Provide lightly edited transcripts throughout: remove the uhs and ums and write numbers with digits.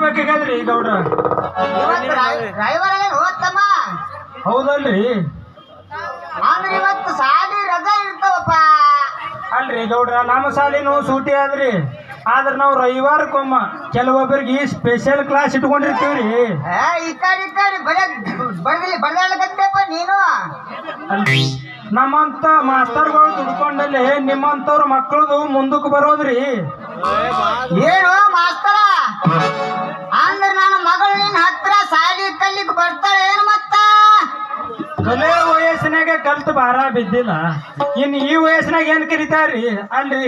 ಹೋಗ್ಬೇಕಾಗದ್ರಿ ಗೌಡ್ರ. ಡ್ರೈವರ್ ಹೋಗ್ತಮ್ಮ. ಹೌದಲ್ರಿ? ಅಂದ್ರೆ ಇವತ್ತು ಸಾಲಿ ರಜಾ ಇರ್ತಾವಪ್ಪ. ಅಲ್ರಿ ಗೌಡ್ರ, ನಮ್ಮ ಸಾಲಿನೂ ಸೂಟಿ ಆದ್ರಿ. ಆದ್ರ ನಾವು ರವಿವಾರಕ್ಕೊಮ್ಮ ಕೆಲವೊಬ್ಬರಿಗೆ ಸ್ಪೆಷಲ್ ಕ್ಲಾಸ್ ಇಟ್ಕೊಂಡಿರ್ತೀವ್ರಿ. ಈ ಕಡೆ ಬಡದಾಡಕತ್ತಪ್ಪ ನೀನು. ಅಲ್ರಿ, ನಮ್ಮಂತ ಮಾಸ್ತರ್ಗಳು ದುಡ್ಕೊಂಡಲ್ಲಿ ನಿಮ್ಮಂತವ್ರ ಮಕ್ಕಳದು ಮುಂದಕ್ಕೆ ಬರೋದ್ರಿ. ಏನು ಮಾಸ್ತರ ಅಂದ್ರೆ ನನ್ನ ಮಗಳು ನಿನ್ನ ಹತ್ರ ಸಾಲಿ ಕಲಿಕ್ ಬರ್ತಾಳೆ ಏನು ಮತ್ತ? ಕಲೆ ವಯಸ್ಸಿನಾಗ ಕಲ್ತು ಭಾರ ಬಿದ್ದಿಲ್ಲ, ಇನ್ನು ಈ ವಯಸ್ಸಿನಾಗ ಏನ್ ಕರಿತಾರ್ರಿ? ಅಲ್ರಿ,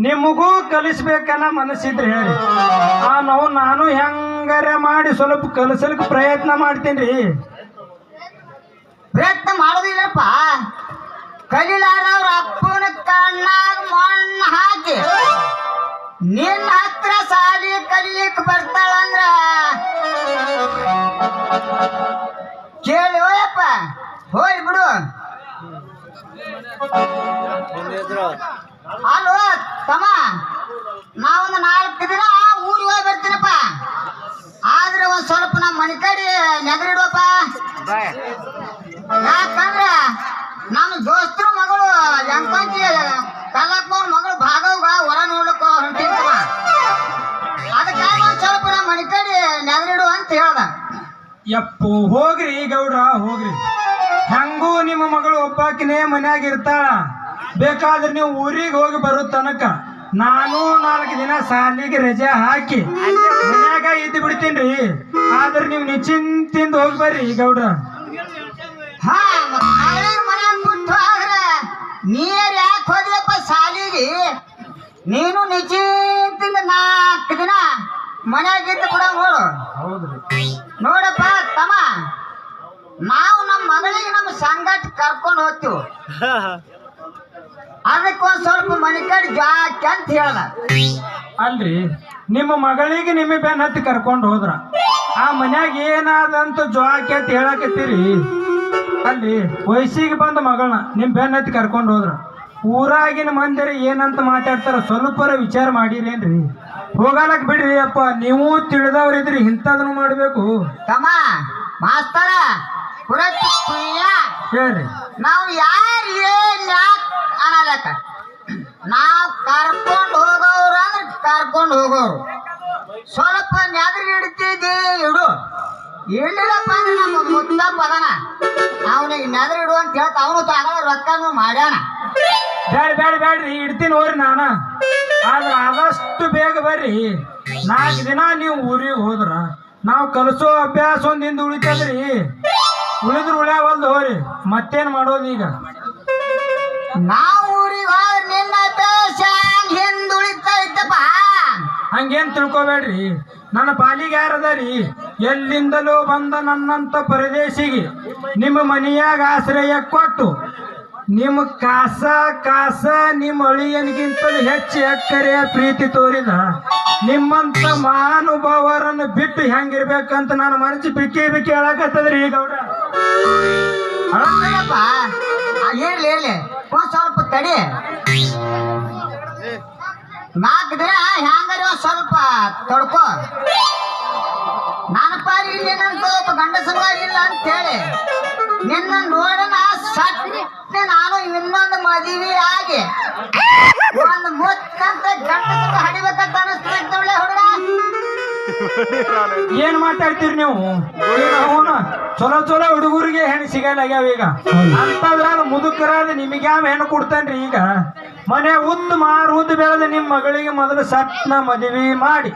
ನಿಮಗೂ ಕಲಿಸ್ಬೇಕನ್ನ ಮನಸ್ಸಿದ್ರೆ ಹೇಳಿ, ನಾನು ಹೆಂಗಾರ ಮಾಡಿ ಸ್ವಲ್ಪ ಕಲಿಸಲಿಕ್ಕೆ ಪ್ರಯತ್ನ ಮಾಡ್ತೀನಿ. ಪ್ರಯತ್ನ ಮಾಡೋದಿಲ್ಲಪ್ಪ. ಕಲಿಲಾರವ್ರ ಅಪ್ಪನ ಕಣ್ಣಾಗ ಮಣ್ಣು ಹಾಕಿ ನಿನ್ನ ಹತ್ರ ಸಾಲಿ ಕಲಿಲಿಕ್ಕೆ ಬರ್ತಾಳಂದ್ರ ಕೇಳಿ ಹೋಯಪ್ಪ, ಹೋಯ್ ಬಿಡು. ಅಲ್ವ ತಮ್ಮ, ನಾವೊಂದು 4 ದಿನ ಊರಿಗೆ ಹೋಗಿ ಬರ್ತೀನಪ್ಪ. ಆದ್ರೆ ಒಂದ್ ಸ್ವಲ್ಪ ನಮ್ಮ ಮನೆ ಕಡೆ ನೆಗರಿಡುವಪ್ಪ. ಯಾಕಂದ್ರ ನಮ್ಮ ದೋಸ್ತರ ಮಗಳು ಎಂಕೊಂಚಿ ಕಲ್ಲಪ್ಪವ್ರ ಮಗಳು ಭಾಗವ್ಗ ಹೊರ ನೋಡ್ಲಿಕ್ಕೆ ಹೊಂಟಿರ್ತವ. ಅದಕ್ಕಾಗಿ ಒಂದ್ ಸ್ವಲ್ಪ ನಮ್ಮ ಮನೆ ಕಡೆ ನೆಗರಿಡು ಅಂತ ಹೇಳ್ದ. ಯಪ್ಪು, ಹೋಗ್ರಿ ಗೌಡ್ರ ಹೋಗ್ರಿ. ಹೆಂಗೂ ನಿಮ್ಮ ಮಗಳು ಒಬ್ಬಾಕಿನೇ ಮನ್ಯಾಗ ಇರ್ತಾಳ. ಬೇಕಾದ್ರೆ ನೀವು ಊರಿಗೆ ಹೋಗಿ ಬರೋ ತನಕ ನಾನು 4 ದಿನ ಸಾಲಿಗೆ ರಜೆ ಹಾಕಿ ಮನ್ಯಾಗ ಇದ್ದು ಬಿಡ್ತೀನಿ. ಆದ್ರೆ ನೀವು ನಿಶ್ಚಿಂತಿಂದ ಹೋಗಿ ಬರ್ರಿ ಗೌಡ್ರ. ಹಾ, ಮನ್ಯಾಗ ಬಿಟ್ಟು ಆದ್ರೆ ನೀರ್ ಯಾಕೆ ಹೋದ್ಯಪ್ಪ ಸಾಲಿಗೆ? ನೀನು ನಿಶ್ಚಿಂತಿಂದ 4 ದಿನ ಮನ್ಯಾಗ ಇದ್ದು ಕೂಡ ನೋಡು. ಹೌದ್ರಿ ನೋಡಪ್ಪ ತಮ್ಮ, ನಾವು ನಮ್ಮ ಮಗಳಿಗೆ ನಮ್ಮ ಸಂಗಟ ಕರ್ಕೊಂಡು ಹೋಗ್ತೀವಿ. ಅದಕ್ಕೊಂದ್ ಸ್ವಲ್ಪ ಮನೆ ಕಡೆ ಜಾಕೆ ಅಂತ ಹೇಳ್ದ. ಅಲ್ರಿ, ನಿಮ್ಮ ಮಗಳಿಗೆ ನಿಮ್ಮ ಬೆನ್ನ ಹತ್ತಿ ಕರ್ಕೊಂಡು ಹೋದ್ರ ಆ ಮನ್ಯಾಗ ಏನಾದಂತ ಜೋಕೆ ಅಂತ ಹೇಳಕತ್ತೀರಿ. ಅಲ್ಲಿ ವಯಸ್ಸಿಗೆ ಬಂದ ಮಗಳನ್ನ ನಿಮ್ ಬೆನ್ನ ಹತ್ತಿ ಕರ್ಕೊಂಡು ಹೋದ್ರ ಊರಾಗಿನ ಮಂದಿರ ಏನಂತ ಮಾತಾಡ್ತಾರ ಸ್ವಲ್ಪರ ವಿಚಾರ ಮಾಡಿರೇನ್ರಿ? ಹೋಗಾಲಕ್ ಬಿಡ್ರಿ ಅಪ್ಪ, ನೀವು ತಿಳಿದವ್ರಿದ್ರಿ ಇಂಥದನ್ನು ಮಾಡ್ಬೇಕು. ತಮ್ಮ ಮಾಸ್ತರ ಹೇಳ್ರಿ. ನಾವು ಯಾರು ಏನ್ ಯಾಕೆ ಅನ್ನಲಕ್ಕ, ನಾವು ಕರ್ಕೊಂಡು ಹೋಗೋರು ಅಂದ್ರೆ ಕರ್ಕೊಂಡು ಹೋಗೋರು. ಸ್ವಲ್ಪ ನೆಗರಿ ಇಡ್ತಿದ್ದಿ ಇಡು, ಇಡ್ಲಿಲ್ಲಪ್ಪ ಅಂದ್ರೆ ನಮ್ಮ ಮುದ್ದಪ್ಪ ಅದನ ಅವನಿಗೆ ನೆಗರಿ ಇಡು ಅಂತ ಹೇಳ್ತ ಅವನು ತಗೊಳ್ಳೋ ರೊಕ್ಕನು ಮಾಡ್ಯಾನ. ಬ್ಯಾಡ್ರಿ ಇಡ್ತೀನಿ ಹೋರಿ ನಾನ. ಆದ್ರೆ ಆದಷ್ಟು ಬೇಗ ಬರ್ರಿ. 4 ದಿನ ನೀವು ಊರಿಗೆ ಹೋದ್ರ ನಾವು ಕಲಿಸೋ ಅಭ್ಯಾಸ ಒಂದಿಂದ ಉಳಿತದ್ರಿ. ಉಳಿದ್ರು ಉಳ್ಯಾವಲ್ದು ಹೋರಿ, ಮತ್ತೇನ್ ಮಾಡೋದು ಈಗ? ನಾವು ಊರಿಗೆ ಹೋದ್ರೆ ನಿನ್ನ ಅಭ್ಯಾಸ ಹಿಂದುಳಿತೈತಪ್ಪ. ಹಂಗೇನ್ ತಿಳ್ಕೊಬೇಡ್ರಿ, ನನ್ನ ಪಾಲಿಗೆ ಯಾರದಾರಿ? ಎಲ್ಲಿಂದಲೂ ಬಂದ ನನ್ನಂತ ಪರದೇಶಿಗೆ ನಿಮ್ಮ ಮನೆಯಾಗ ಆಶ್ರಯ ಕೊಟ್ಟು ನಿಮ್ಮ ಕಾಸ ನಿಮ್ಮ ಅಳಿಯನಿಗಿಂತಲೂ ಹೆಚ್ಚು ಎಕ್ಕರೆಯ ಪ್ರೀತಿ ತೋರಿದ ನಿಮ್ಮಂತ ಮಹಾನುಭಾವರನ್ನು ಬಿಟ್ಟು ಹೆಂಗಿರ್ಬೇಕಂತ ನಾನು ಮನಸ್ಸು ಬಿಕ್ಕಿ ಹೇಳಕತ್ತದ್ರಿ ಗೌಡ್ರ. ಅಳಪ್ಪ ಇರ್ಲಿ ಒಂದ್ ಸ್ವಲ್ಪ ತಡಿ. 4 ದಿನ ಹ್ಯಾಂಗಾರ ಸ್ವಲ್ಪ ತಡ್ಕೋ. ನನ್ನ ಪಾರಿ ಇಲ್ಲೇನಂತ ಒಬ್ಬ ಗಂಡಸವಾಗಿ ಇಲ್ಲ ಅಂತ ಹೇಳಿ ನಿನ್ನ ನೋಡೋಣ ಸಟ್ನೆ ನಾನು ಇನ್ನೊಂದು ಮದುವೆ ಆಗಿ ಒಂದು ಮುತ್ತಂತ ಗಂಡಸ ಹಡಿಬೇಕಂತ ಅನಿಸ್ತೈತೆ ಒಳ್ಳೆ ಹುಡುಗ. ಏನ್ ಮಾತಾಡ್ತೀರಿ ನೀವು? ಅವನು ಚಲೋ ಹುಡುಗರಿಗೆ ಹೆಣ್ಣು ಸಿಗಲ್ಲಾಗ್ಯಾವ ಈಗ. ಅಂತದ್ರಾಗ ಮುದುಕರಾದ ನಿಮಗೆ ಯಾವ ಹೆಣ್ಣು ಕೊಡ್ತಾನ್ರಿ ಈಗ? ಮನೆ ಉದ್ದು ಬೆಳೆದ ನಿಮ್ಮ ಮಗಳಿಗೆ ಮೊದಲು ಸಟ್ನ ಮದುವೆ ಮಾಡಿ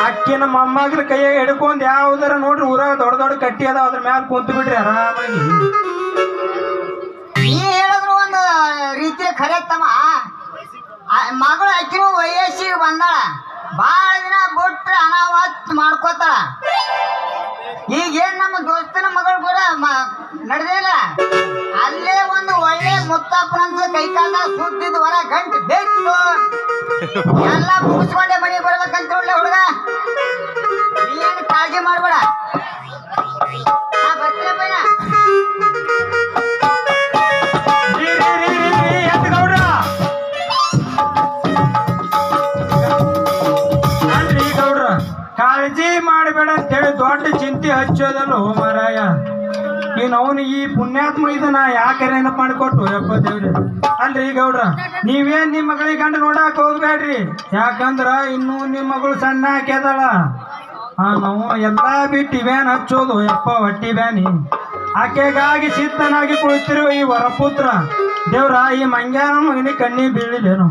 ಅಕ್ಕಿನ ಮೊಮ್ಮಗಳ ಕೈಯಾಗ ಹಿಡ್ಕೊಂಡು ಯಾವ್ದಾರ ನೋಡ್ರಿ ಊರಾಗ ದೊಡ್ಡ ಕಟ್ಟಿ ಅದಾವ ಅದ್ರ ಮ್ಯಾಲ ಕುಂತು ಬಿಡ್ರಿ ಆರಾಮಾಗಿ. ನೀ ಹೇಳಿದ್ರು ಒಂದು ರೀತಿಯ ಖರೆ ತಮ್ಮ. ಮಗಳು ಅಕ್ಕಿನೂ ವಯಸ್ಸಿಗೆ ಬಂದಾಳ, ಬಾಳ ದಿನ ಬಿಟ್ರೆ ಅನಾವತ್ ಮಾಡ್ಕೋತಾಳ. ಈಗೇನ್ ನಮ್ಮ ದೋಸ್ತನ ಮಗಳು ಕೂಡ ನಡೆದಿಲ್ಲ, ಅಲ್ಲೇ ಒಂದು ಒಳ್ಳೆ ಮುತ್ತಪ್ಪನಂತ ಕೈಕಾಲ ಸುತ್ತಿದ್ದು ಹೊರ ಗಂಟು ಬೇಕು ಎಲ್ಲ ಮುಗಿಸ್ಕೊಂಡೆ ಮನೆಗೆ ಬರ್ಬೇಕಂತ ಒಳ್ಳೆ ಹುಡುಗ. ನೀನು ಕಾಳಜಿ ಮಾಡ್ಬೇಡ, ಬರ್ತೀನಿ ಬೈನ. ಕಾಳಜಿ ಮಾಡಬೇಡ ಬುತ್ತಿ ಹಚ್ಚೋದಲ್ಲ ಮಾರಾಯ ನೀನು ಅವನು ಈ ಪುಣ್ಯಾತ್ಮ ಇದನ್ನ ಯಾಕೆ ನೆನಪು ಮಾಡಿಕೊಟ್ಟು ಯಪ್ಪ ದೇವ್ರಿ. ಅಲ್ರಿ ಗೌಡ್ರ, ನೀವೇನ್ ನಿಮ್ಮ ಮಗಳಿಗೆ ಗಂಡ ನೋಡಕ್ ಹೋಗ್ಬೇಡ್ರಿ, ಯಾಕಂದ್ರ ಇನ್ನೂ ನಿಮ್ಮ ಮಗಳು ಸಣ್ಣ ಹಾಕ್ಯದಳ. ನಾವು ಎಲ್ಲಾ ಬಿಟ್ಟು ಬ್ಯಾನ್ ಹಚ್ಚೋದು ಯಪ್ಪ ಹೊಟ್ಟಿ ಬ್ಯಾನಿ. ಆಕೆಗಾಗಿ ಸಿದ್ಧನಾಗಿ ಕುಳಿತಿರುವ ಈ ವರಪುತ್ರ ದೇವ್ರ ಈ ಮಂಗ್ಯಾನ ಮಗನಿ ಕಣ್ಣಿ ಬೀಳಿಲೇನು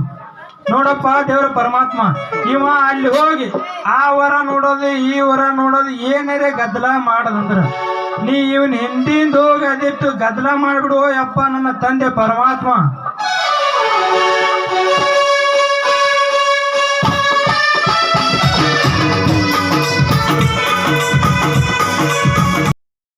ನೋಡಪ್ಪ. ದೇವ್ರ ಪರಮಾತ್ಮ ಇವ ಅಲ್ಲಿ ಹೋಗಿ ಆ ವರ ನೋಡೋದು ಈ ವರ ನೋಡೋದು ಏನಾರೇ ಗದ್ದಲ ಮಾಡದಂದ್ರ ನೀ ಇವನ್ ಹಿಂದಿಂದ ಹೋಗಿ ಅದಿಟ್ಟು ಗದ್ದಲ ಮಾಡ್ಬಿಡು ಯಪ್ಪ ನನ್ನ ತಂದೆ ಪರಮಾತ್ಮ.